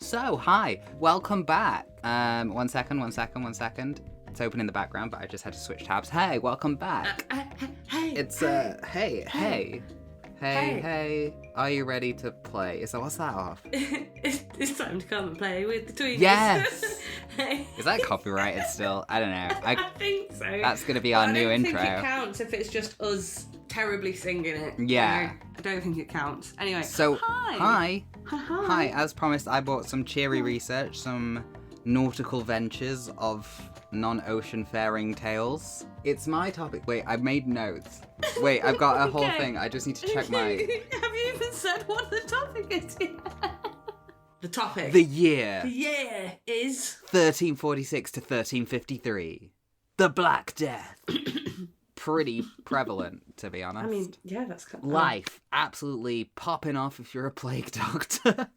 So, hi, welcome back. One second. It's open in the background, but I just had to switch tabs. Hey, welcome back. Hey. It's, hey. Are you ready to play? So what's that off? It's time to come and play with the tweenies. Yes! Hey. Is that copyrighted still? I don't know. I think so. That's going to be our new intro. I don't think it counts if it's just us terribly singing it. Yeah. I don't think it counts. Anyway, So, hi. Hi, as promised, I bought some cheery research, some nautical ventures of non-ocean faring tales. It's my topic. Wait, I've made notes. Wait, I've got a whole Okay. thing. I just need to check my... Have you even said what the topic is yet? The topic. The year. The year is... 1346 to 1353. The Black Death. Pretty prevalent, to be honest. I mean, yeah, that's kind of... Life absolutely popping off if you're a plague doctor.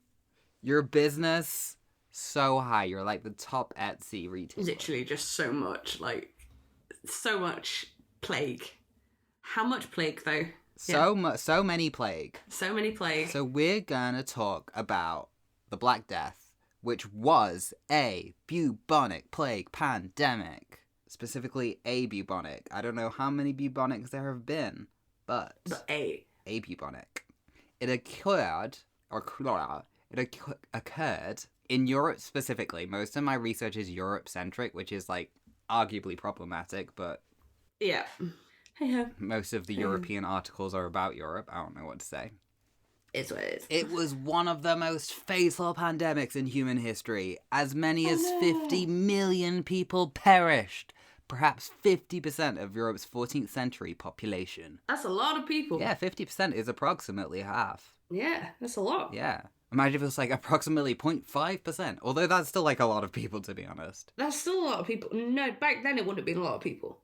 Your business so high. You're like the top Etsy retailer. Literally just so much plague. How much plague though? So many plague. So many plague. So we're gonna talk about the Black Death, which was a bubonic plague pandemic. Specifically a bubonic. I don't know how many bubonics there have been, but a bubonic. It occurred in Europe specifically. Most of my research is Europe-centric, which is, like, arguably problematic, but... Yeah. Hey-ho. Most of the European articles are about Europe. I don't know what to say. It's what it is. It was one of the most fatal pandemics in human history. As many as 50 million people perished. Perhaps 50% of Europe's 14th century population. That's a lot of people. Yeah, 50% is approximately half. Yeah, that's a lot. Yeah. Imagine if it was like approximately 0.5%. Although that's still like a lot of people, to be honest. That's still a lot of people. No, back then it wouldn't have been a lot of people.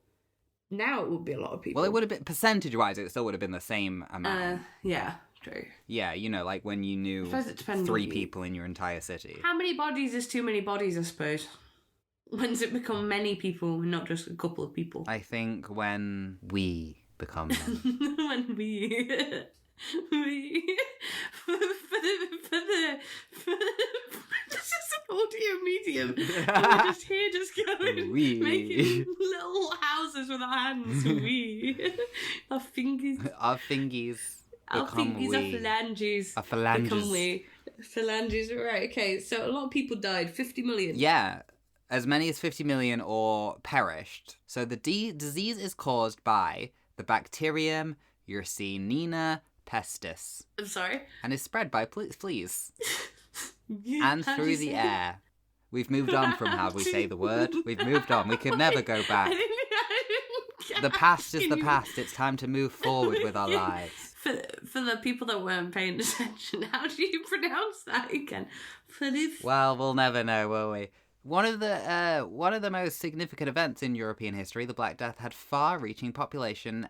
Now it would be a lot of people. Well, it would have been, percentage-wise, it still would have been the same amount. Yeah, true. Yeah, you know, like when you knew I suppose it depends 3 on you. people in your entire city. How many bodies is too many bodies, I suppose? When does it become many people and not just a couple of people? I think when we become men. When we this is an audio medium. We're just here, just going, making little houses with our hands. We, our fingers, Our fingies. our Become fingers, we. our phalanges, Our phalanges. become we. Phalanges, right? Okay, so a lot of people died. 50 million. Yeah, as many as 50 million or perished. So the disease is caused by the bacterium Yersinia pestis I'm sorry. and is spread by fleas And and through the air. We've moved on from how we say the word. We've moved on. We could never go back. The past is the past. It's time to move forward with our lives. For the people that weren't paying attention, how do you pronounce that again? Well, we'll never know, will we? One of the most significant events in European history, the Black Death, had far-reaching population,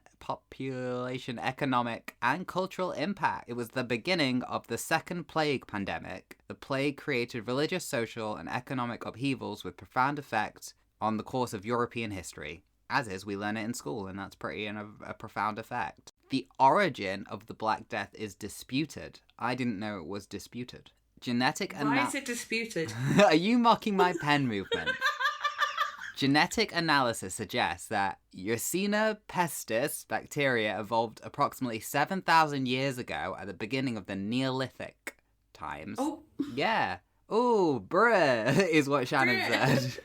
economic, and cultural impact. It was the beginning of the Second Plague Pandemic. The plague created religious, social, and economic upheavals with profound effect on the course of European history. As is, we learn it in school, and that's pretty a profound effect. The origin of the Black Death is disputed. I didn't know it was disputed. Why is it disputed? Are you mocking my pen movement? Genetic analysis suggests that Yersinia pestis bacteria evolved approximately 7,000 years ago at the beginning of the Neolithic times. Oh. Yeah. Oh, bruh, is what Shannon said.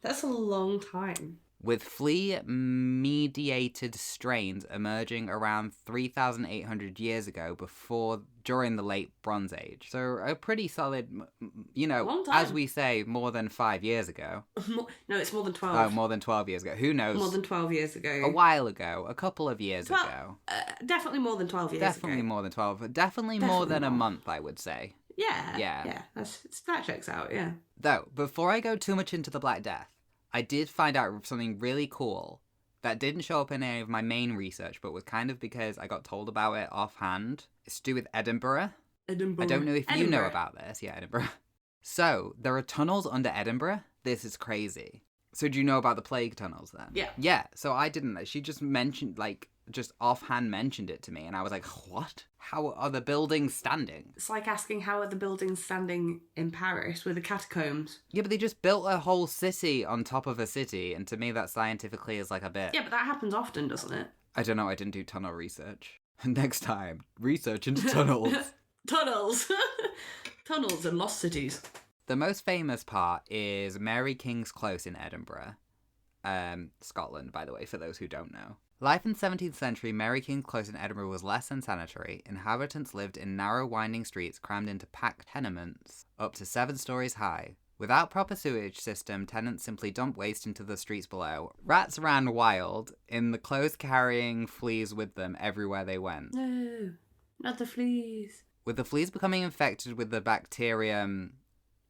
That's a long time. With flea-mediated strains emerging around 3,800 years ago during the late Bronze Age. So a pretty solid, Long time. as we say, more than 5 years ago. No, it's more than 12. Oh, more than 12 years ago. Who knows? More than 12 years ago. A while ago. A couple of years ago. Definitely more than 12 years Definitely ago. more than 12. Definitely more than a month, I would say. Yeah. Yeah. Yeah. That checks out, yeah. Though, before I go too much into the Black Death, I did find out something really cool that didn't show up in any of my main research, but was kind of because I got told about it offhand. It's to do with Edinburgh. Edinburgh. I don't know if you know about this. Yeah, Edinburgh. So, there are tunnels under Edinburgh. This is crazy. So do you know about the plague tunnels then? Yeah. Yeah, so I didn't. She just mentioned, like, just offhand mentioned it to me, and I was like, what? How are the buildings standing? It's like asking how are the buildings standing in Paris with the catacombs. Yeah, but they just built a whole city on top of a city, and to me that scientifically is like a bit... Yeah, but that happens often, doesn't it? I don't know, I didn't do tunnel research. Next time, research into tunnels. Tunnels! Tunnels and lost cities. The most famous part is Mary King's Close in Edinburgh. Scotland, by the way, for those who don't know. Life in 17th century Mary King's Close in Edinburgh was less than sanitary. Inhabitants lived in narrow, winding streets crammed into packed tenements up to 7 stories high. Without proper sewage system, tenants simply dumped waste into the streets below. Rats ran wild, in the clothes carrying fleas with them everywhere they went. No, not the fleas. With the fleas becoming infected with the bacterium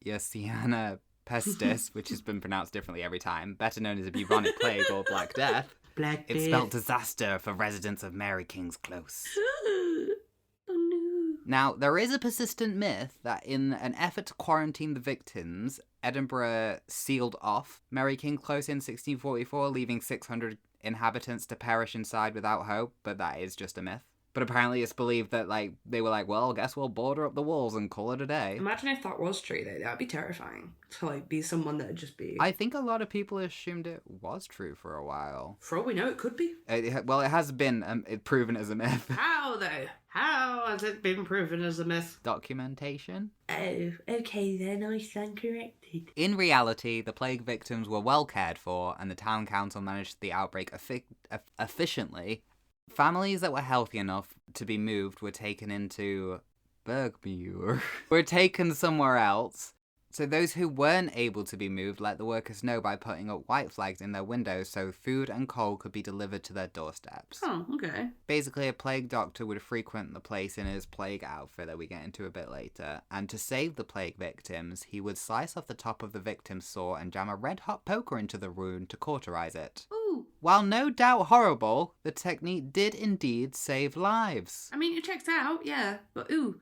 Yersinia pestis, which has been pronounced differently every time, better known as a bubonic plague or Black Death, it spelled disaster for residents of Mary King's Close. Oh no. Now, there is a persistent myth that in an effort to quarantine the victims, Edinburgh sealed off Mary King's Close in 1644, leaving 600 inhabitants to perish inside without hope, but that is just a myth. But apparently it's believed that, like, they were like, well, I guess we'll border up the walls and call it a day. Imagine if that was true, though. That would be terrifying. To, like, be someone that would just be... I think a lot of people assumed it was true for a while. For all we know, it could be. It has been proven as a myth. How, though? How has it been proven as a myth? Documentation? Oh, okay then, I stand corrected. In reality, the plague victims were well cared for, and the town council managed the outbreak efficiently. Families that were healthy enough to be moved were taken into Bergmuir, were taken somewhere else. So those who weren't able to be moved let the workers know by putting up white flags in their windows so food and coal could be delivered to their doorsteps. Oh, okay. Basically, a plague doctor would frequent the place in his plague outfit that we get into a bit later, and to save the plague victims, he would slice off the top of the victim's sore and jam a red-hot poker into the wound to cauterize it. Ooh. While no doubt horrible, the technique did indeed save lives. I mean, it checks out, yeah, but ooh.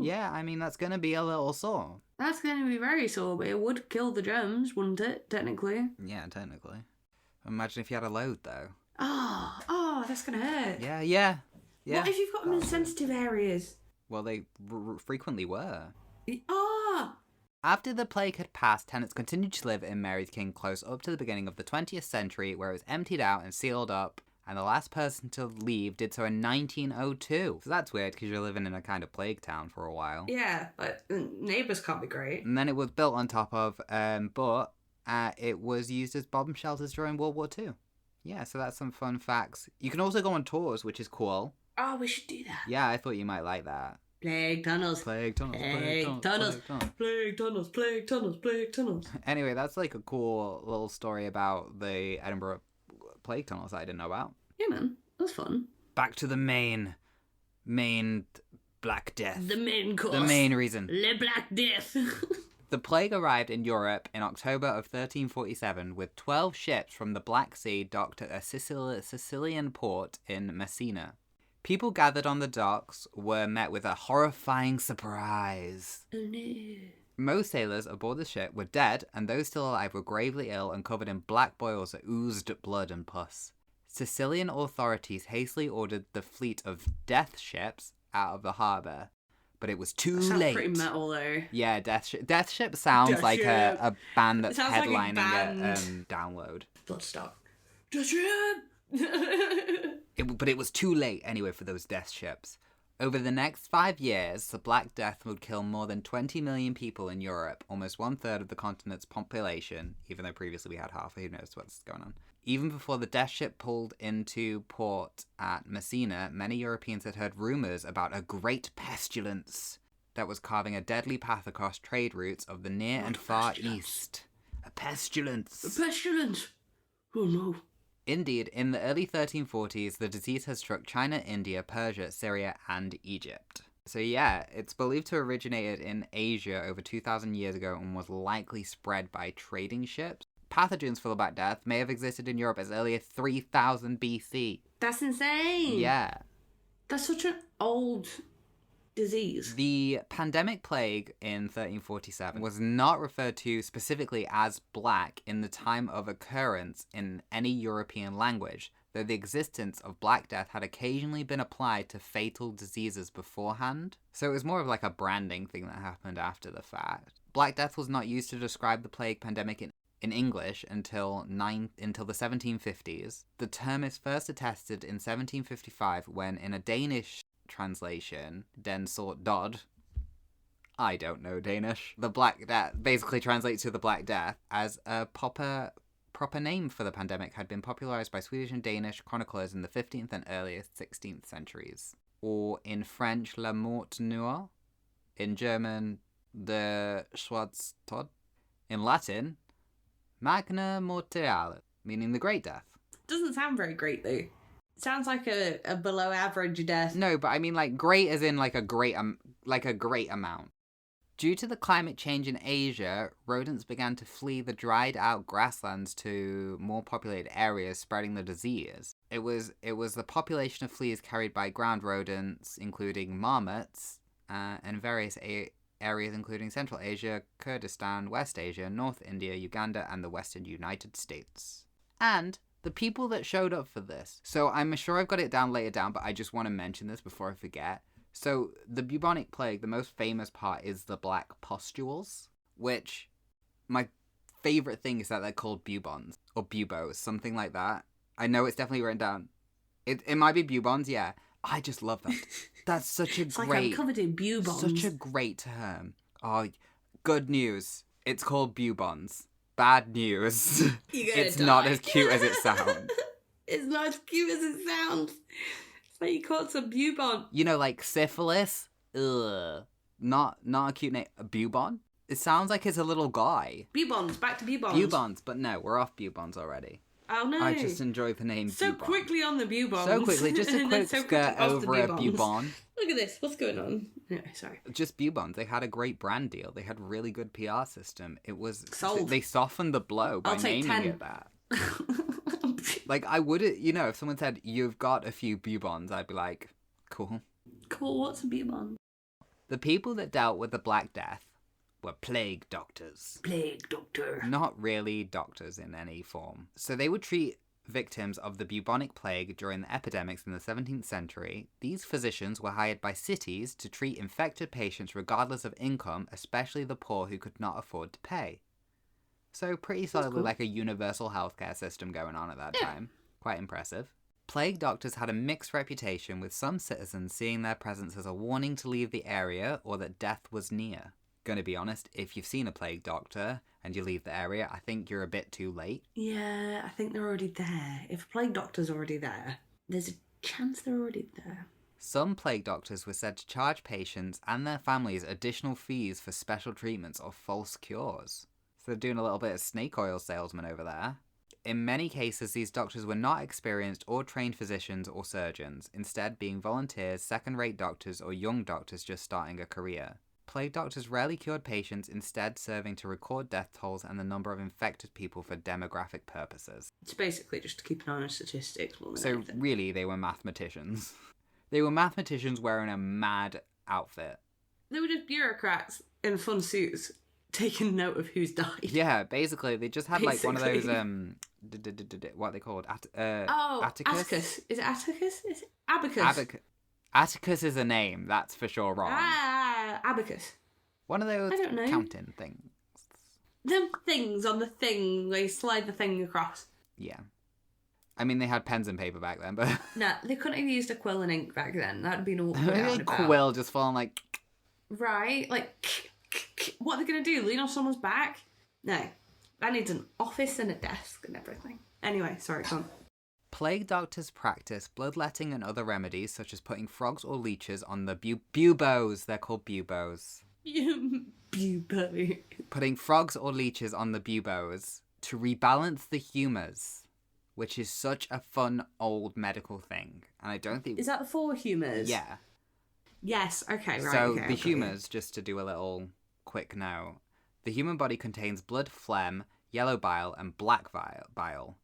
Yeah, I mean, that's going to be a little sore. That's going to be very sore, but it would kill the germs, wouldn't it, technically? Yeah, technically. Imagine if you had a load, though. Oh, that's going to hurt. Yeah. What if you've got them in sensitive areas? Well, they frequently were. Ah! After the plague had passed, tenants continued to live in Mary King's Close up to the beginning of the 20th century, where it was emptied out and sealed up, and the last person to leave did so in 1902. So that's weird, because you're living in a kind of plague town for a while. Yeah, but neighbours can't be great. And then it was built on top of, but it was used as bomb shelters during World War II. Yeah, so that's some fun facts. You can also go on tours, which is cool. Oh, we should do that. Yeah, I thought you might like that. Plague tunnels. Plague tunnels. Plague tunnels. Plague tunnels. Plague tunnels. Plague tunnels. Anyway, that's like a cool little story about the Edinburgh plague tunnels that I didn't know about. Yeah, man. That's fun. Back to the main Black Death. The main course. The main reason. Le Black Death. The plague arrived in Europe in October of 1347 with 12 ships from the Black Sea docked at a Sicilian port in Messina. People gathered on the docks were met with a horrifying surprise. Oh no. Most sailors aboard the ship were dead, and those still alive were gravely ill and covered in black boils that oozed blood and pus. Sicilian authorities hastily ordered the fleet of death ships out of the harbour, but it was too Sounds late. pretty metal though. Yeah, Death Ship sounds Death like Ship. a band that's It sounds like a headlining band. a Download. Bloodstock. Death Ship! But it was too late anyway for those death ships. Over the next 5 years, the Black Death would kill more than 20 million people in Europe, almost 1/3 of the continent's population, even though previously we had half. Who knows what's going on. Even before the death ship pulled into port at Messina, many Europeans had heard rumours about a great pestilence that was carving a deadly path across trade routes of the Near and Far East. A pestilence! A pestilence! Oh no. Indeed, in the early 1340s, the disease had struck China, India, Persia, Syria, and Egypt. So yeah, it's believed to have originated in Asia over 2,000 years ago and was likely spread by trading ships. Pathogens for the Black Death may have existed in Europe as early as 3000 BC. That's insane! Yeah. That's such an old disease. The pandemic plague in 1347 was not referred to specifically as black in the time of occurrence in any European language. though the existence of Black Death had occasionally been applied to fatal diseases beforehand. So it was more of like a branding thing that happened after the fact. Black Death was not used to describe the plague pandemic in English until the 1750s. The term is first attested in 1755 when, in a Danish translation, Den Sort Dod, I don't know Danish, the Black Death basically translates to the Black Death as a proper name for the pandemic had been popularized by Swedish and Danish chroniclers in the 15th and earliest 16th centuries. Or in French, la mort noire. In German, the schwarze. In Latin, magna mortalitas, meaning the Great Death. Doesn't sound very great, though. Sounds like a below average death. No, but I mean like great as in like a great amount. Due to the climate change in Asia, rodents began to flee the dried out grasslands to more populated areas, spreading the disease. It was the population of fleas carried by ground rodents, including marmots, and various areas including Central Asia, Kurdistan, West Asia, North India, Uganda, and the Western United States. And the people that showed up for this. So I'm sure I've got it down later down, but I just want to mention this before I forget. So the bubonic plague, the most famous part is the black pustules, which my favorite thing is that they're called bubons or buboes, something like that. I know it's definitely written down. It might be bubons, yeah. I just love that. That's such a it's great... like I'm covered in bubons. Such a great term. Oh, good news. It's called bubons. Bad news. It's not as cute as it sounds. It's not as cute as it sounds. It's like you caught some bubon. You know, like syphilis? Ugh. Not a cute name. A bubon? It sounds like it's a little guy. Bubons, back to bubons. Bubons, but no, we're off bubons already. Oh no. I just enjoy the name so bubon. Quickly on the bubons. So quickly, just a quick skirt over a bubon. Look at this, what's going on? No, sorry. Just bubons. They had a great brand deal. They had a really good PR system. It was... Sold. They softened the blow by naming it that. Like, I would, if someone said, you've got a few bubons, I'd be like, cool. Cool, what's a bubon? The people that dealt with the Black Death were plague doctors. Plague doctor. Not really doctors in any form. So they would treat victims of the bubonic plague during the epidemics in the 17th century. These physicians were hired by cities to treat infected patients regardless of income, especially the poor who could not afford to pay. So pretty solidly cool. Like a universal healthcare system going on at that time. Quite impressive. Plague doctors had a mixed reputation, with some citizens seeing their presence as a warning to leave the area or that death was near. Gonna be honest, if you've seen a plague doctor and you leave the area, I think you're a bit too late. Yeah, I think they're already there. If a plague doctor's already there, there's a chance they're already there. Some plague doctors were said to charge patients and their families additional fees for special treatments or false cures. So they're doing a little bit of snake oil salesman over there. In many cases, these doctors were not experienced or trained physicians or surgeons, instead being volunteers, second-rate doctors, or young doctors just starting a career. Plague doctors rarely cured patients, instead serving to record death tolls and the number of infected people for demographic purposes. It's basically just to keep an eye on statistics more than anything. So really, they were mathematicians. They were mathematicians wearing a mad outfit. They were just bureaucrats in fun suits, taking note of who's died. Yeah, basically, they just had like one of those, what are they called? Atticus? Is it Atticus? Is it Abacus? Atticus is a name, that's for sure wrong. Abacus. One of those counting things. Them things on the thing where you slide the thing across. Yeah. I mean, they had pens and paper back then, but... No, they couldn't have used a quill and ink back then. That would have been awkward. A quill just falling like... Right, like... What are they going to do? Lean on someone's back? No. That needs an office and a desk and everything. Anyway, sorry, come on. Plague doctors practice bloodletting and other remedies, such as putting frogs or leeches on the buboes. They're called buboes. Bubo. Putting frogs or leeches on the buboes to rebalance the humours, which is such a fun old medical thing. And I don't think... Is that the four humours? Yeah. Yes, okay, right. So the humours, just to do a little quick note, the human body contains blood, phlegm, yellow bile, and black bile.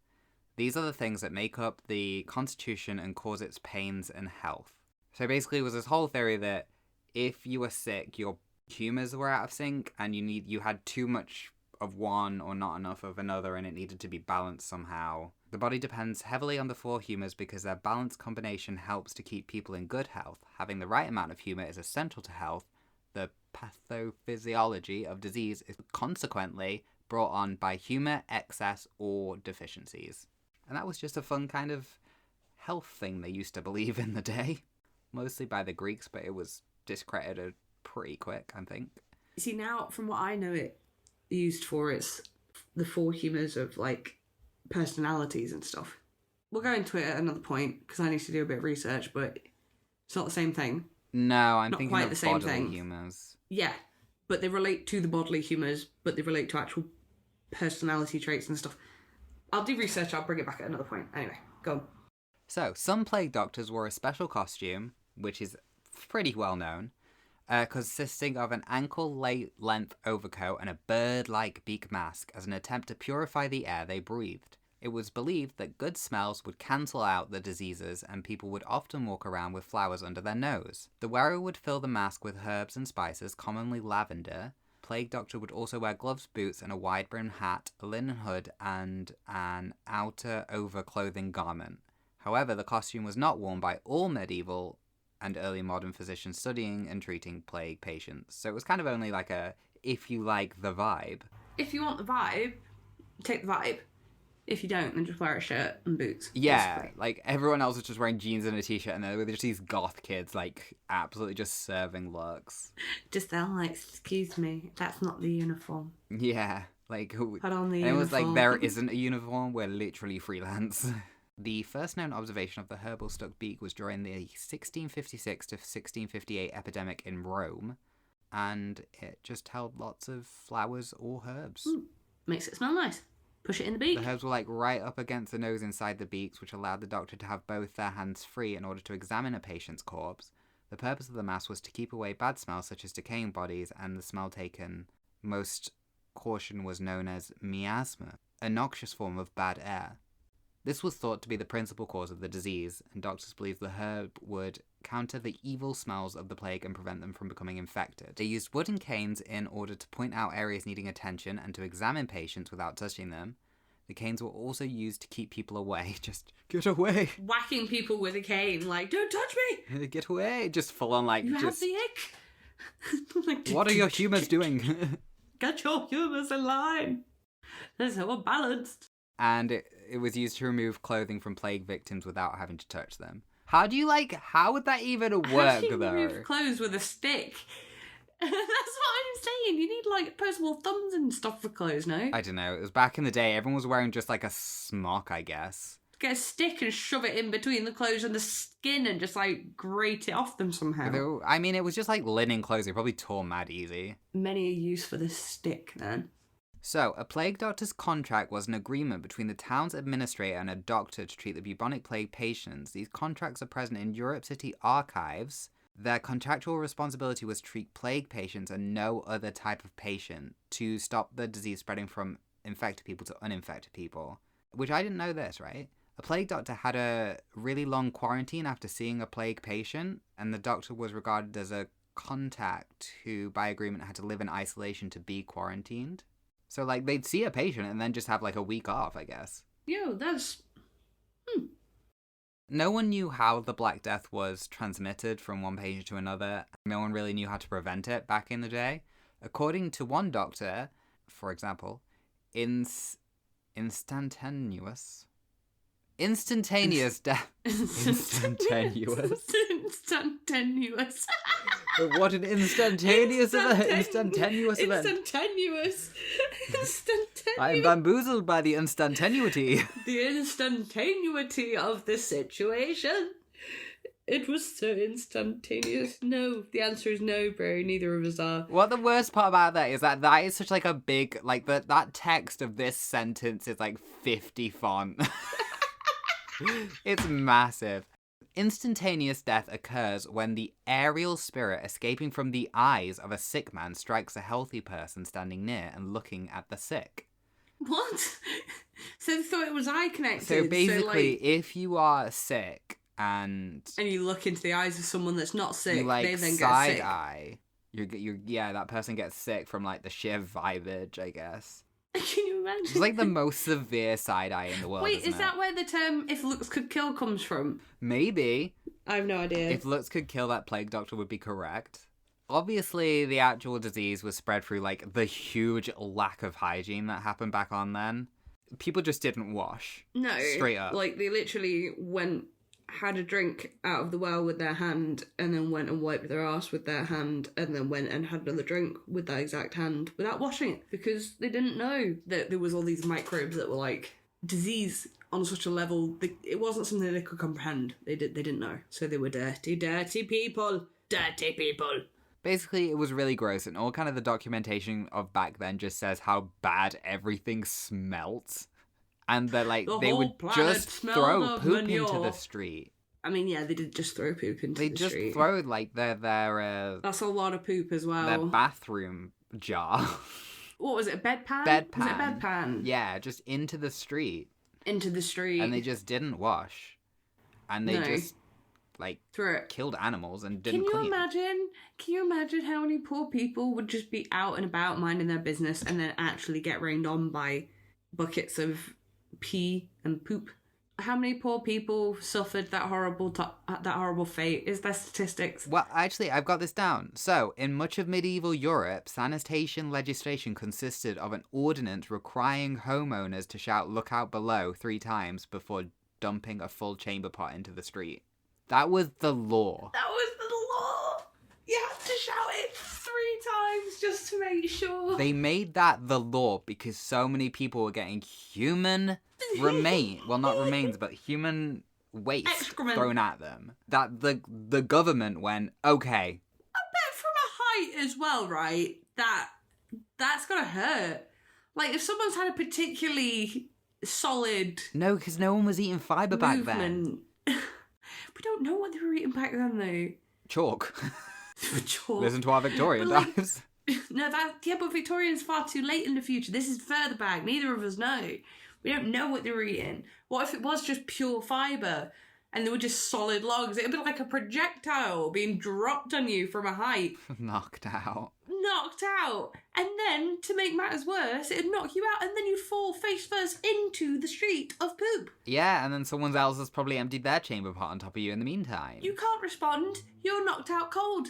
These are the things that make up the constitution and cause its pains and health. So basically it was this whole theory that if you were sick, your humours were out of sync and you had too much of one or not enough of another and it needed to be balanced somehow. The body depends heavily on the four humours because their balanced combination helps to keep people in good health. Having the right amount of humour is essential to health. The pathophysiology of disease is consequently brought on by humour, excess, or deficiencies. And that was just a fun kind of health thing they used to believe in the day. Mostly by the Greeks, but it was discredited pretty quick, I think. See, now, from what I know it used for, it's the four humours of, like, personalities and stuff. We'll go into it at another point, because I need to do a bit of research, but it's not the same thing. No, I'm Not thinking quite of the same bodily thing. humours. Yeah, but they relate to the bodily humours, but they relate to actual personality traits and stuff. I'll do research, I'll bring it back at another point. Anyway, go on. So, some plague doctors wore a special costume, which is pretty well known, consisting of an ankle-length overcoat and a bird-like beak mask as an attempt to purify the air they breathed. It was believed that good smells would cancel out the diseases and people would often walk around with flowers under their nose. The wearer would fill the mask with herbs and spices, commonly lavender. Plague doctor would also wear gloves, boots, and a wide-brimmed hat, a linen hood, and an outer over-clothing garment. However, the costume was not worn by all medieval and early modern physicians studying and treating plague patients. So it was kind of only like a, if you like the vibe. If you want the vibe, take the vibe. If you don't, then just wear a shirt and boots. Yeah, basically. like everyone else was just wearing jeans and a t-shirt, and there were just these goth kids, like, absolutely just serving looks. Just they're like, excuse me, that's not the uniform. Yeah, like, Put on the and it was like, uniform. there isn't a uniform, we're literally freelance. The first known observation of the herbal stuck beak was during the 1656 to 1658 epidemic in Rome, and it just held lots of flowers or herbs. Makes it smell nice. Push it in the beak. The herbs were like right up against the nose inside the beaks, which allowed the doctor to have both their hands free in order to examine a patient's corpse. The purpose of the mask was to keep away bad smells such as decaying bodies, and the smell taken most caution was known as miasma, a noxious form of bad air. This was thought to be the principal cause of the disease, and doctors believed the herb would counter the evil smells of the plague and prevent them from becoming infected. They used wooden canes in order to point out areas needing attention and to examine patients without touching them. The canes were also used to keep people away. Just, get away! Whacking people with a cane, like, don't touch me! Get away! Just full on, like, You have just... the ick! Like, What are your humours doing? Get your humours in line! They're so unbalanced. And it was used to remove clothing from plague victims without having to touch them. How would that even work, How do you though? remove clothes with a stick? That's what I'm saying. You need, like, opposable thumbs and stuff for clothes, no? I don't know. It was back in the day. Everyone was wearing just, like, a smock, I guess. Get a stick and shove it in between the clothes and the skin and just, like, grate it off them somehow. I mean, it was just, like, linen clothes. They probably tore mad easy. Many a use for this stick, then. So, a plague doctor's contract was an agreement between the town's administrator and a doctor to treat the bubonic plague patients. These contracts are present in Europe City archives. Their contractual responsibility was to treat plague patients and no other type of patient to stop the disease spreading from infected people to uninfected people. Which I didn't know this, right? A plague doctor had a really long quarantine after seeing a plague patient, and the doctor was regarded as a contact who, by agreement, had to live in isolation to be quarantined. So, like, they'd see a patient and then just have, like, a week off, I guess. Yo, that's... No one knew how the Black Death was transmitted from one patient to another. No one really knew how to prevent it back in the day. According to one doctor, for example, instantaneous death. Instantaneous. Instantaneous. What an instantaneous event. Instantaneous event. Instantaneous. I am bamboozled by the instantaneity. The instantaneity of the situation. It was so instantaneous. No, the answer is no, bro. Neither of us are. What the worst part about that is that is such like a big, like that text of this sentence is like 50 font. It's massive. Instantaneous death occurs when the aerial spirit escaping from the eyes of a sick man strikes a healthy person standing near and looking at the sick. What? So they thought it was eye connected. So basically, if you are sick and you look into the eyes of someone that's not sick, you, like, they then side get sick. eye, that person gets sick from like the sheer vibage, I guess. Can you imagine? It's like the most severe side-eye in the world. Wait, isn't is that it? where the term "if looks could kill" comes from? Maybe. I have no idea. If looks could kill, that plague doctor would be correct. Obviously, the actual disease was spread through, like, the huge lack of hygiene that happened back on then. People just didn't wash. No. Straight up. Like, they literally had a drink out of the well with their hand, and then went and wiped their ass with their hand, and then went and had another drink with that exact hand without washing it, because they didn't know that there was all these microbes that were, like, disease on such a level. It wasn't something they could comprehend. They didn't know. So they were dirty people. Dirty people. Basically, it was really gross, and all kind of the documentation of back then just says how bad everything smelt. And that, like, The they whole would planet just smelled throw of poop manure. into the street. I mean, yeah, they did just throw poop into They the just street. throw, like, their That's a lot of poop as well. their bathroom jar. What was it, a bedpan? Bedpan. Was it a bedpan? Yeah, just into the street. Into the street. And they just didn't wash. And they No. just, like, through it. killed animals and didn't Can clean. you imagine how many poor people would just be out and about minding their business and then actually get rained on by buckets of pee and poop? How many poor people suffered that horrible fate? Is there statistics? Well, actually, I've got this down. So, in much of medieval Europe, sanitation legislation consisted of an ordinance requiring homeowners to shout "look out below" 3 times before dumping a full chamber pot into the street. That was the law. That was the law. You had to shout it 3 times just to make sure. They made that the law because so many people were getting human remains, but human waste Excrement. thrown at them. That the government went, okay. I bet from a height as well, right? That's gonna hurt. Like, if someone's had a particularly solid No, because no one was eating fibre back then. movement. We don't know what they were eating back then, though. Chalk. Chalk. Listen to our Victorian But, like, dives. No, but Victorian's far too late in the future. This is further back. Neither of us know. We don't know what they were eating. What if it was just pure fibre and they were just solid logs? It'd be like a projectile being dropped on you from a height. Knocked out. Knocked out. And then, to make matters worse, it'd knock you out and then you'd fall face first into the street of poop. Yeah, and then someone else has probably emptied their chamber pot on top of you in the meantime. You can't respond. You're knocked out cold.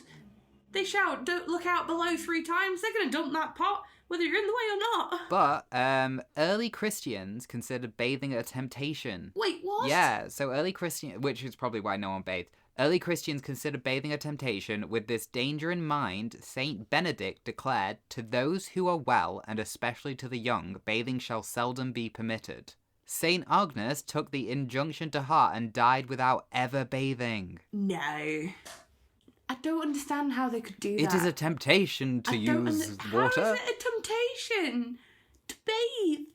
They shout, "Don't look out below" 3 times. They're going to dump that pot, whether you're in the way or not. But early Christians considered bathing a temptation. Wait, what? Yeah, so early Christian, which is probably why no one bathed. Early Christians considered bathing a temptation. With this danger in mind, Saint Benedict declared, "To those who are well, and especially to the young, bathing shall seldom be permitted." Saint Agnes took the injunction to heart and died without ever bathing. No. I don't understand how they could do that. It is a temptation to use water. How is it a temptation to bathe?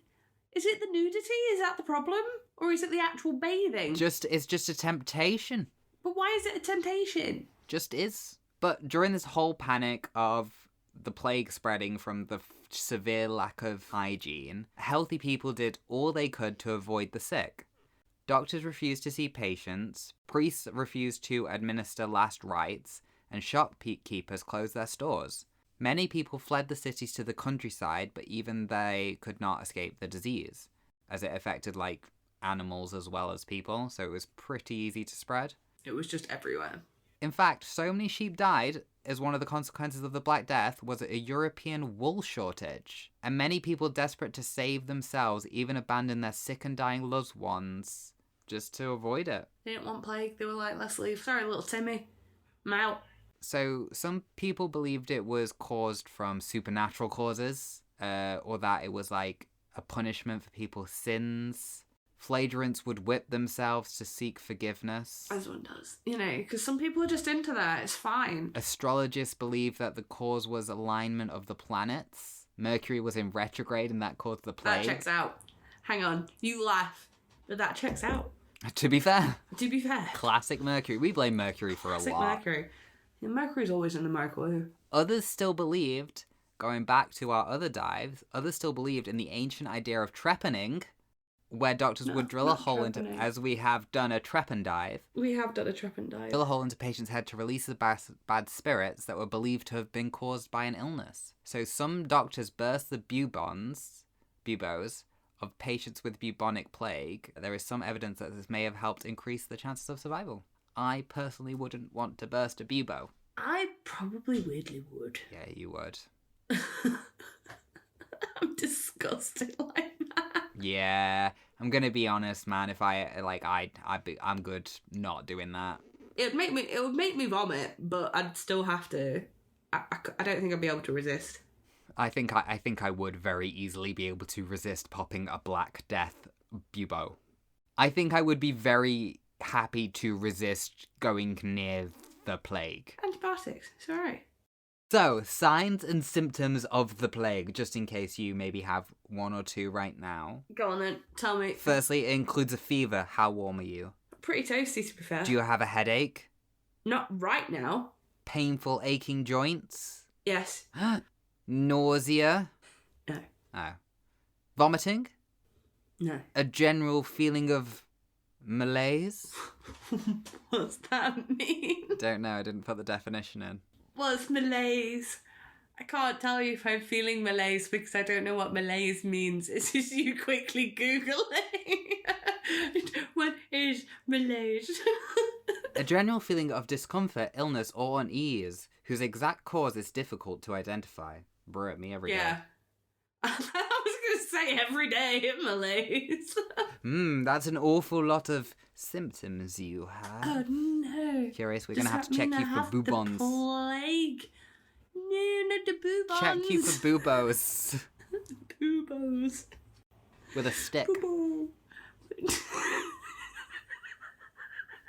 Is it the nudity? Is that the problem? Or is it the actual bathing? It's just a temptation. But why is it a temptation? Just is. But during this whole panic of the plague spreading from the severe lack of hygiene, healthy people did all they could to avoid the sick. Doctors refused to see patients, priests refused to administer last rites, and shopkeepers closed their stores. Many people fled the cities to the countryside, but even they could not escape the disease, as it affected, like, animals as well as people, so it was pretty easy to spread. It was just everywhere. In fact, so many sheep died as one of the consequences of the Black Death was a European wool shortage, and many people desperate to save themselves even abandoned their sick and dying loved ones just to avoid it. They didn't want plague. They were like, let's leave. Sorry, little Timmy. I'm out. So some people believed it was caused from supernatural causes, or that it was like a punishment for people's sins. Flagrants would whip themselves to seek forgiveness. As one does. You know, because some people are just into that. It's fine. Astrologists believed that the cause was alignment of the planets. Mercury was in retrograde and that caused the plague. That checks out. Hang on. You laugh. But that checks out. To be fair. To be fair. Classic Mercury. We blame Mercury for Classic a lot. Mercury. Yeah, Mercury's always in the microwave. Others still believed, going back to our other dives, others still believed in the ancient idea of trepanning, where doctors would drill a hole into, as we have done a trepan dive. We have done a trepan dive. Drill a hole into patient's head to release the bad spirits that were believed to have been caused by an illness. So some doctors burst the bubons buboes of patients with bubonic plague, there is some evidence that this may have helped increase the chances of survival. I personally wouldn't want to burst a bubo. I probably weirdly would. Yeah, you would. I'm disgusted like that. Yeah, I'm gonna be honest, man. If I'm good not doing that. It would make me vomit, but I'd still have to. I don't think I'd be able to resist. I think I would very easily be able to resist popping a Black Death bubo. I think I would be very happy to resist going near the plague. Antibiotics, it's alright. So, signs and symptoms of the plague, just in case you maybe have one or two right now. Go on then, tell me. Firstly, it includes a fever. How warm are you? Pretty toasty, to be fair. Do you have a headache? Not right now. Painful, aching joints? Yes. Nausea? No. Oh. Vomiting? No. A general feeling of malaise? What's that mean? Don't know, I didn't put the definition in. What's malaise? I can't tell you if I'm feeling malaise because I don't know what malaise means. It's just you quickly Googling. What is malaise? A general feeling of discomfort, illness, or unease, whose exact cause is difficult to identify. Brew at me every day. Yeah. I was going to say every day malaise. That's an awful lot of symptoms you have. Oh no. Curious, we're going to have to check you for bubons. The plague. No, not the bubons. Check you for bubos. Bubos. With a stick. Bubo.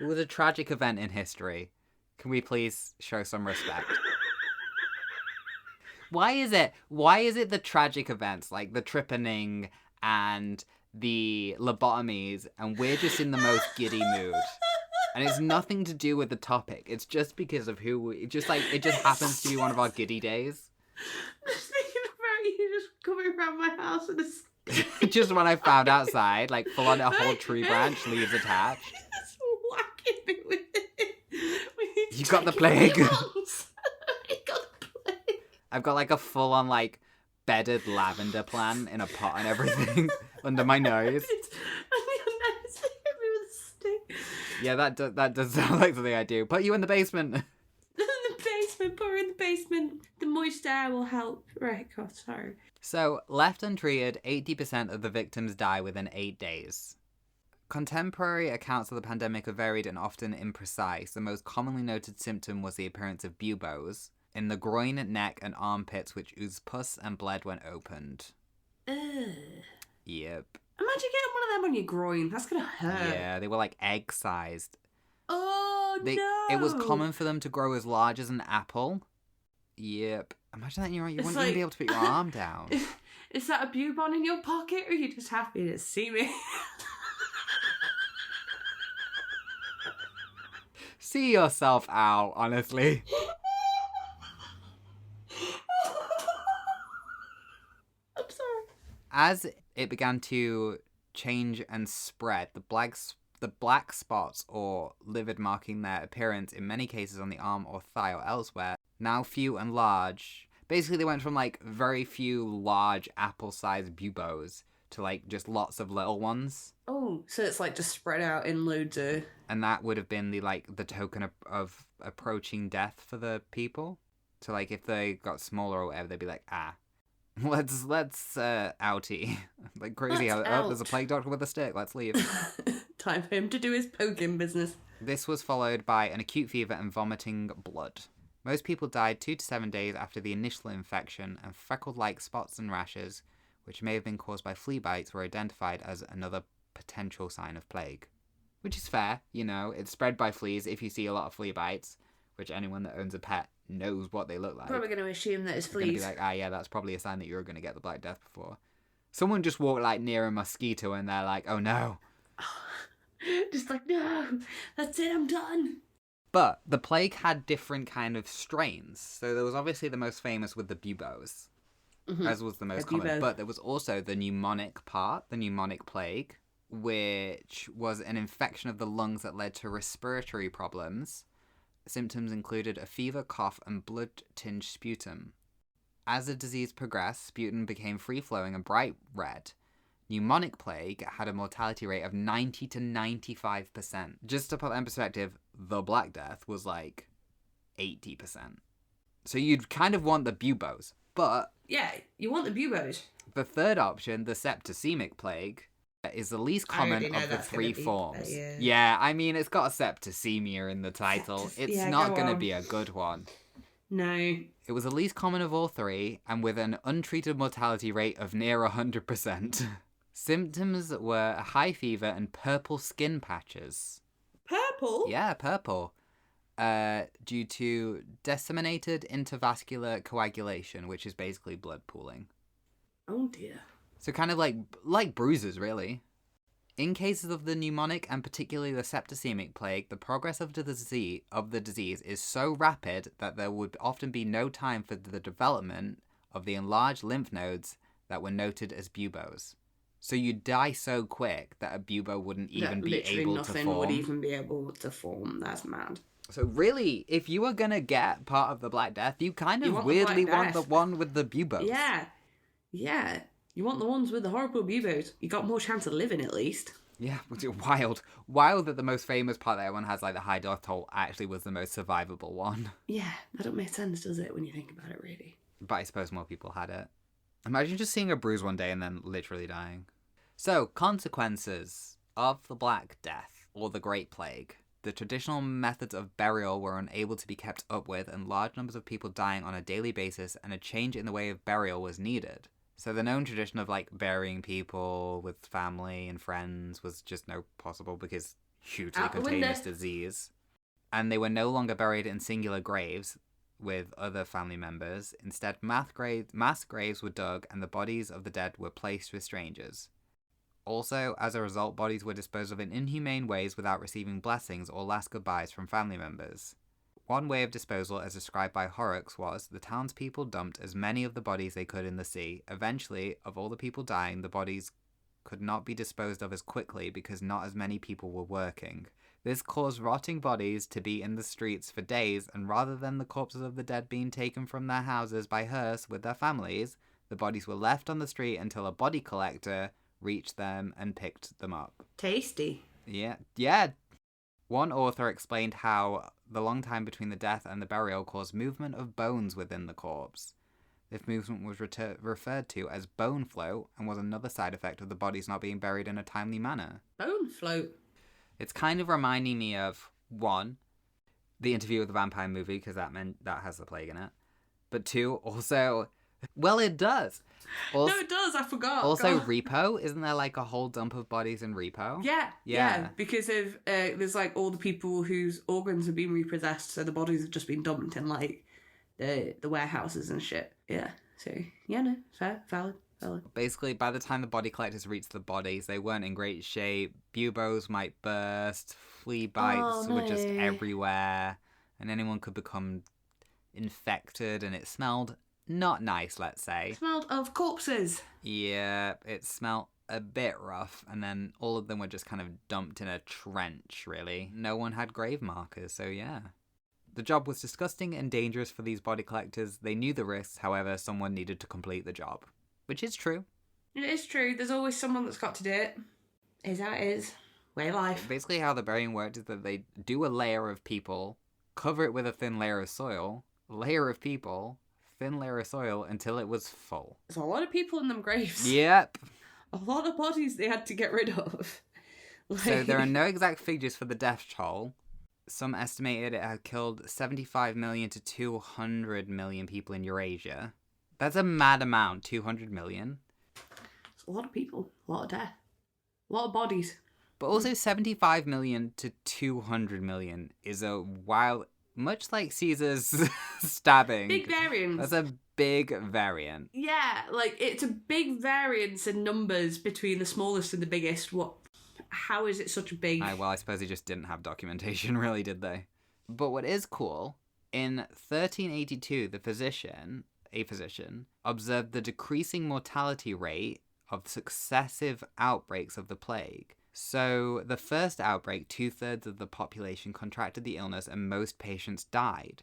It was a tragic event in history. Can we please show some respect? Why is it the tragic events, like the tripping and the lobotomies, and we're just in the most giddy mood? And it's nothing to do with the topic. It's just because of it just happens to be one of our giddy days. I'm just thinking about you just coming around my house with a stick. Just when I found outside, like full on a whole tree branch, leaves attached. Just whacking me with it. You got the plague. I got the plague. I've got like a full on like bedded lavender plant in a pot and everything under my nose. Under your nose, hit me with a stick. Yeah, that does sound like something I do. Put you in the basement. In the basement, put her in the basement. The moist air will help. Right, God, sorry. So, left untreated, 80% of the victims die within 8 days. Contemporary accounts of the pandemic are varied and often imprecise. The most commonly noted symptom was the appearance of buboes in the groin, neck, and armpits, which oozed pus and bled when opened. Ugh. Yep. Imagine getting one of them on your groin. That's gonna hurt. Yeah, they were like egg-sized. Oh, no. It was common for them to grow as large as an apple. Yep. Imagine that you wouldn't even be able to put your arm down. Is that a bubon in your pocket, or are you just happy to see me? See yourself out, honestly. I'm sorry. As it began to change and spread, the black spots or livid marking their appearance in many cases on the arm or thigh or elsewhere, now few and large. Basically, they went from like very few large apple-sized buboes to like just lots of little ones. Oh, so it's like just spread out in loads of... And that would have been the token of approaching death for the people. So like if they got smaller or whatever, they'd be like, let's outie. Like crazy. There's a plague doctor with a stick. Let's leave. Time for him to do his poking business. This was followed by an acute fever and vomiting blood. Most people died 2 to 7 days after the initial infection, and freckled-like spots and rashes, which may have been caused by flea bites, were identified as another potential sign of plague. Which is fair, it's spread by fleas. If you see a lot of flea bites, which anyone that owns a pet knows what they look like. Probably going to assume that it's They're going fleas. to be like, yeah, that's probably a sign that you're going to get the Black Death before. Someone just walked like near a mosquito and they're like, oh no. Just like, no, that's it, I'm done. But the plague had different kind of strains. So there was obviously the most famous with the buboes, as was the most common. But there was also the pneumonic part, the pneumonic plague, which was an infection of the lungs that led to respiratory problems. Symptoms included a fever, cough, and blood-tinged sputum. As the disease progressed, sputum became free-flowing and bright red. Pneumonic plague had a mortality rate of 90 to 95%. Just to put that in perspective, the Black Death was like 80%. So you'd kind of want the buboes, but... Yeah, you want the buboes. The third option, the septicemic plague, is the least common of the three forms. Yeah, I mean, it's got a septicemia in the title. It's not going to be a good one. No. It was the least common of all three, and with an untreated mortality rate of near 100%. Symptoms were a high fever and purple skin patches. Purple? Yeah, purple. Due to disseminated intervascular coagulation, which is basically blood pooling. Oh dear. So kind of like bruises, really. In cases of the pneumonic and particularly the septicemic plague, the progress of the disease is so rapid that there would often be no time for the development of the enlarged lymph nodes that were noted as buboes. So you'd die so quick that a bubo wouldn't even be able to form. Nothing would even be able to form. That's mad. So really, if you were going to get part of the Black Death, you kind of weirdly want the one with the buboes. Yeah. Yeah. You want the ones with the horrible buboes. You got more chance of living, at least. Yeah, wild. Wild that the most famous part that everyone has, like the high death toll, actually was the most survivable one. Yeah, that don't make sense, does it, when you think about it, really? But I suppose more people had it. Imagine just seeing a bruise one day and then literally dying. So, consequences of the Black Death, or the Great Plague. The traditional methods of burial were unable to be kept up with, and large numbers of people dying on a daily basis, and a change in the way of burial was needed. So the known tradition of, like, burying people with family and friends was just no possible because hugely contagious disease. And they were no longer buried in singular graves with other family members. Instead, mass graves were dug and the bodies of the dead were placed with strangers. Also, as a result, bodies were disposed of in inhumane ways without receiving blessings or last goodbyes from family members. One way of disposal, as described by Horrocks, was the townspeople dumped as many of the bodies they could in the sea. Eventually, of all the people dying, the bodies could not be disposed of as quickly because not as many people were working. This caused rotting bodies to be in the streets for days, and rather than the corpses of the dead being taken from their houses by hearse with their families, the bodies were left on the street until a body collector reached them and picked them up. Tasty. Yeah. One author explained how the long time between the death and the burial caused movement of bones within the corpse. This movement was referred to as bone float and was another side effect of the bodies not being buried in a timely manner. Bone float? It's kind of reminding me of, one, the Interview with the Vampire movie, because that has the plague in it. But two, also... Well, it does. Also, no, it does. I forgot. Also, God. Repo. Isn't there like a whole dump of bodies in Repo? Yeah. Because of there's like all the people whose organs have been repossessed, so the bodies have just been dumped in like the warehouses and shit. Yeah. So yeah, no, fair, valid. Basically, by the time the body collectors reached the bodies, they weren't in great shape. Buboes might burst. Flea bites were just everywhere, and anyone could become infected, and it smelled not nice, let's say. It smelled of corpses. Yeah, it smelled a bit rough, and then all of them were just kind of dumped in a trench, really. No one had grave markers, so yeah. The job was disgusting and dangerous for these body collectors. They knew the risks, however, someone needed to complete the job. Which is true. It is true. There's always someone that's got to do it. Is how it is. Way of life. Basically how the burying worked is that they do a layer of people, cover it with a thin layer of soil, layer of people, thin layer of soil until it was full. There's a lot of people in them graves. Yep. A lot of bodies they had to get rid of. So there are no exact figures for the death toll. Some estimated it had killed 75 million to 200 million people in Eurasia. That's a mad amount, 200 million. It's a lot of people, a lot of death, a lot of bodies. But also 75 million to 200 million is a wild... Much like Caesar's stabbing. Big variance. That's a big variant. Yeah, like, it's a big variance in numbers between the smallest and the biggest. How is it such a big... Well, I suppose they just didn't have documentation, really, did they? But what is cool, in 1382, a physician, observed the decreasing mortality rate of successive outbreaks of the plague. So, the first outbreak, 2/3 of the population contracted the illness and most patients died.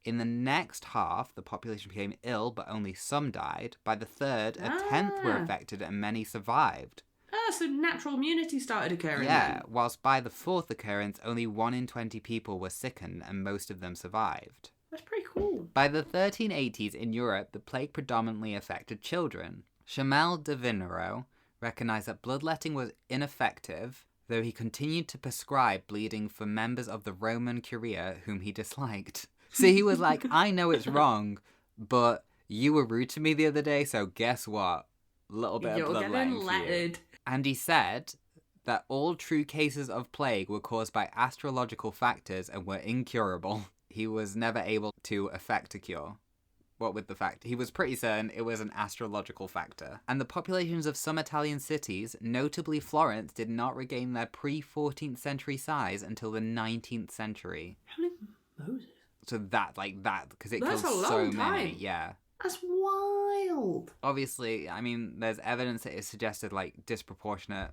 In the next half, the population became ill, but only some died. By the third, a tenth were affected and many survived. So natural immunity started occurring Yeah, then. whilst by the fourth occurrence, only 1 in 20 people were sickened and most of them survived. That's pretty cool. By the 1380s in Europe, the plague predominantly affected children. Chamel de Vinero recognised that bloodletting was ineffective, though he continued to prescribe bleeding for members of the Roman Curia whom he disliked. So he was like, I know it's wrong, but you were rude to me the other day, so guess what? A little bit of bloodletting for you. And he said that all true cases of plague were caused by astrological factors and were incurable. He was never able to effect a cure. What with the fact? He was pretty certain it was an astrological factor. And the populations of some Italian cities, notably Florence, did not regain their pre-14th century size until the 19th century. How many Moses? So that, because it That's kills a so long time. many. Yeah. That's wild. Obviously, I mean, there's evidence that it suggested, disproportionate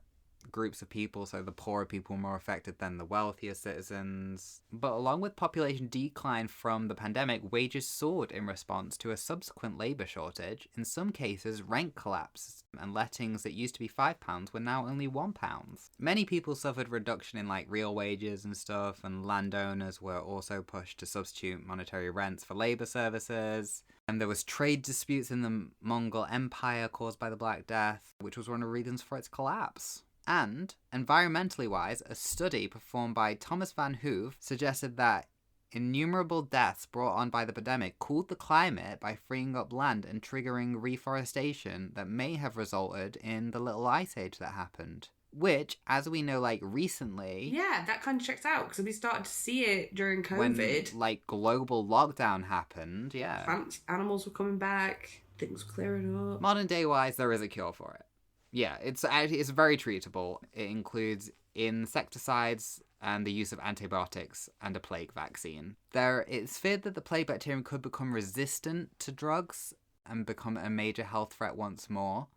groups of people, so the poorer people were more affected than the wealthier citizens. But along with population decline from the pandemic, wages soared in response to a subsequent labour shortage. In some cases, rent collapsed, and lettings that used to be £5 were now only £1. Many people suffered reduction in real wages and stuff, and landowners were also pushed to substitute monetary rents for labour services. And there was trade disputes in the Mongol Empire caused by the Black Death, which was one of the reasons for its collapse. And, environmentally wise, a study performed by Thomas van Hove suggested that innumerable deaths brought on by the pandemic cooled the climate by freeing up land and triggering reforestation that may have resulted in the little ice age that happened. Which, as we know, recently... Yeah, that kind of checks out, because we started to see it during COVID. When, global lockdown happened, yeah. Plants, animals were coming back, things were clearing up. Modern day-wise, there is a cure for it. Yeah, it's very treatable. It includes insecticides and the use of antibiotics and a plague vaccine. It's feared that the plague bacterium could become resistant to drugs and become a major health threat once more.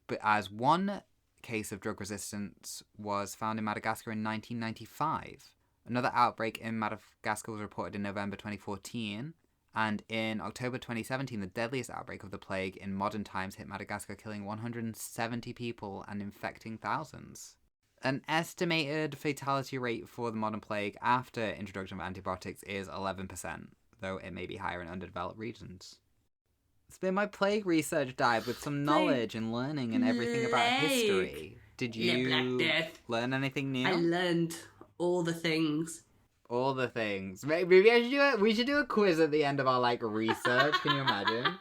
But as one case of drug resistance was found in Madagascar in 1995. Another outbreak in Madagascar was reported in November 2014. And in October 2017, the deadliest outbreak of the plague in modern times hit Madagascar, killing 170 people and infecting thousands. An estimated fatality rate for the modern plague after introduction of antibiotics is 11%, though it may be higher in underdeveloped regions. It's been my plague research dive with some knowledge and learning and everything about history. Did you learn anything new? I learned all the things. All the things. Maybe we should do a quiz at the end of our research. Can you imagine?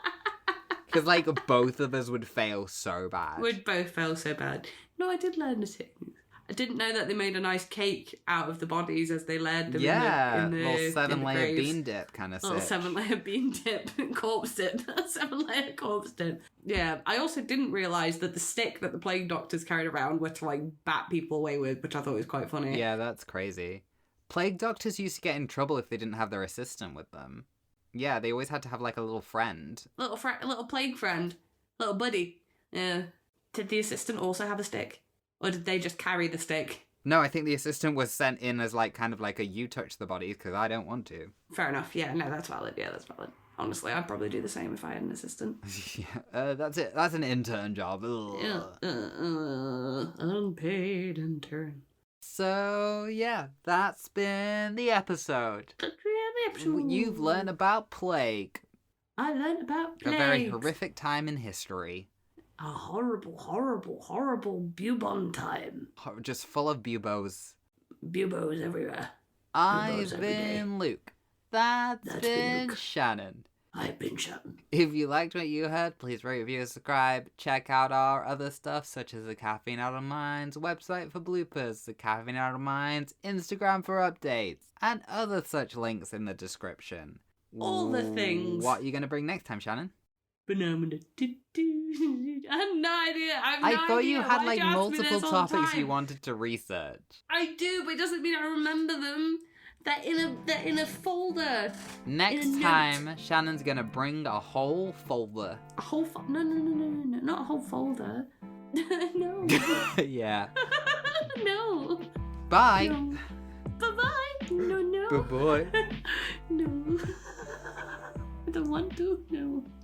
Because both of us would fail so bad. We'd both fail so bad. No, I did learn the things. I didn't know that they made a nice cake out of the bodies as they laid them in the little 7-layer bean dip kind of little 7-layer bean dip, corpse dip, 7-layer corpse dip. Yeah, I also didn't realise that the stick that the plague doctors carried around were to bat people away with, which I thought was quite funny. Yeah, that's crazy. Plague doctors used to get in trouble if they didn't have their assistant with them. Yeah, they always had to have a little friend. A little plague friend. Little buddy. Yeah. Did the assistant also have a stick? Or did they just carry the stick? No, I think the assistant was sent in as a you touch the bodies because I don't want to. Fair enough. Yeah, no, that's valid. Yeah, that's valid. Honestly, I'd probably do the same if I had an assistant. Yeah, that's it. That's an intern job. Yeah. Unpaid intern. So, yeah, that's been the episode. You've learned about plague. I learned about plague. A very horrific time in history. A horrible, horrible, horrible bubon time. Just full of bubos. Bubos everywhere. I've been Luke. That's been Luke. Shannon. I've been Shannon. If you liked what you heard, please rate, review, and subscribe. Check out our other stuff, such as the Caffeine Out of Minds website for bloopers, the Caffeine Out of Minds Instagram for updates, and other such links in the description. All the things. What are you going to bring next time, Shannon? I have no idea. I thought you had multiple topics you wanted to research. I do, but it doesn't mean I remember them. They're in a folder. Next time, Shannon's gonna bring a whole folder. A whole No, not a whole folder. No. Yeah. No. Bye. No. Bye-bye. No. Bye-bye. No. want to. No.